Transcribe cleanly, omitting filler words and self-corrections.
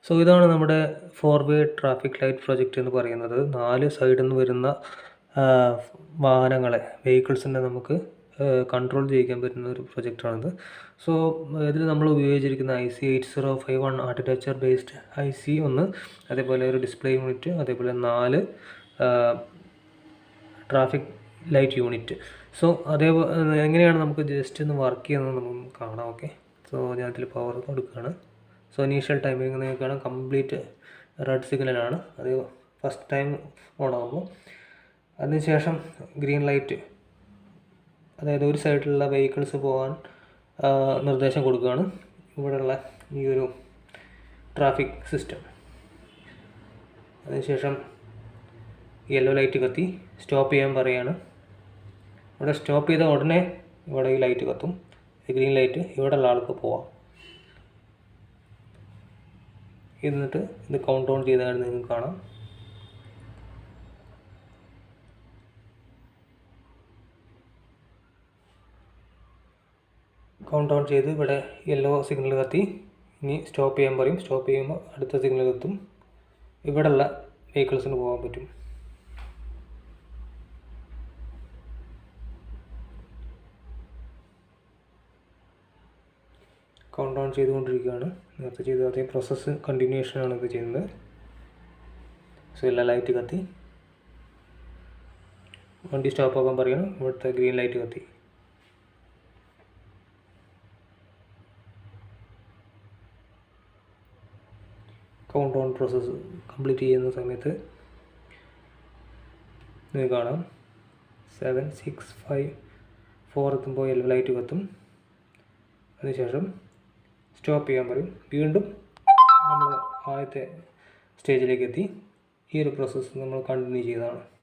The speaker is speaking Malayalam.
സോ ഇതാണ് നമ്മുടെ ഫോർവേ ട്രാഫിക് ലൈറ്റ് പ്രൊജക്റ്റ് എന്ന് പറയുന്നത്. 4 സൈഡിൽ നിന്ന് വരുന്ന വാഹനങ്ങളെ വെഹിക്കിൾസിനെ നമുക്ക് കൺട്രോൾ ചെയ്യിക്കാൻ പറ്റുന്ന ഒരു പ്രൊജക്റ്റാണിത്. സോ ഇതിൽ നമ്മൾ ഉപയോഗിച്ചിരിക്കുന്ന IC 8051 ആർക്കിടെക്ചർ ബേസ്ഡ് IC ഒന്ന്, അതേപോലെ ഒരു ഡിസ്പ്ലേ യൂണിറ്റ്, അതേപോലെ 4 ട്രാഫിക് ലൈറ്റ് യൂണിറ്റ്. സോ അതേപോലെ എങ്ങനെയാണ് നമുക്ക് ജസ്റ്റ് ഒന്ന് വർക്ക് ചെയ്യുന്നത് നമുക്ക് കാണാം. ഓക്കെ, സോ ഞാൻ ഇതിൽ പവർ കൊടുക്കുകയാണ്. സോ ഇനീഷ്യൽ ടൈമിംഗ് നിങ്ങൾക്ക് കംപ്ലീറ്റ് റെഡ് സിഗ്നലാണ്, അത് ഫസ്റ്റ് ടൈം ഓൺ ആകുമ്പോൾ. അതിനുശേഷം ഗ്രീൻ ലൈറ്റ്, അതായത് ഒരു സൈഡിലുള്ള വെഹിക്കിൾസ് പോകാൻ നിർദ്ദേശം കൊടുക്കുകയാണ് ഇവിടെയുള്ള ഈ ഒരു ട്രാഫിക് സിസ്റ്റം. അതിനുശേഷം യെല്ലോ ലൈറ്റ് കത്തി സ്റ്റോപ്പ് ചെയ്യാൻ പറയുകയാണ്. ഇവിടെ സ്റ്റോപ്പ് ചെയ്ത ഉടനെ ഇവിടെ ഈ ലൈറ്റ് കത്തും, ഗ്രീൻ ലൈറ്റ്, ഇവിടെയുള്ള ആൾക്ക് പോവാം. എന്നിട്ട് ഇത് കൗണ്ട് ഡൗൺ ചെയ്താണ് നിങ്ങൾക്ക് കാണാം. കൗണ്ട് ഡൗൺ ചെയ്ത് ഇവിടെ യെല്ലോ സിഗ്നൽ കത്തി, ഇനി സ്റ്റോപ്പ് ചെയ്യാൻ പറയും. സ്റ്റോപ്പ് ചെയ്യുമ്പോൾ അടുത്ത സിഗ്നൽ കത്തും, ഇവിടെയുള്ള വെഹിക്കിൾസിന് പോകാൻ പറ്റും. കൗണ്ട് ഡൗൺ ചെയ്തുകൊണ്ടിരിക്കുകയാണ്. നേരത്തെ ചെയ്ത അതേ പ്രോസസ്സ് കണ്ടിന്യൂഷനാണ് ഇത് ചെയ്യുന്നത്. സോ എല്ലാ ലൈറ്റ് കത്തി, വണ്ടി സ്റ്റോപ്പ് ആക്കാൻ പറയണം. ഇവിടുത്തെ ഗ്രീൻ ലൈറ്റ് കത്തി. കൗണ്ട് ഡൗൺ പ്രോസസ്സ് കംപ്ലീറ്റ് ചെയ്യുന്ന സമയത്ത് നിങ്ങൾക്ക് കാണാം 7 6 5 4 എത്തുമ്പോൾ യെല്ലോ ലൈറ്റ് കത്തും. അതിനുശേഷം സ്റ്റോപ്പ് ചെയ്യാൻ പറയും. വീണ്ടും നമ്മൾ ആദ്യത്തെ സ്റ്റേജിലേക്ക് എത്തി. ഈ ഒരു പ്രോസസ്സ് നമ്മൾ കണ്ടിന്യൂ ചെയ്തതാണ്.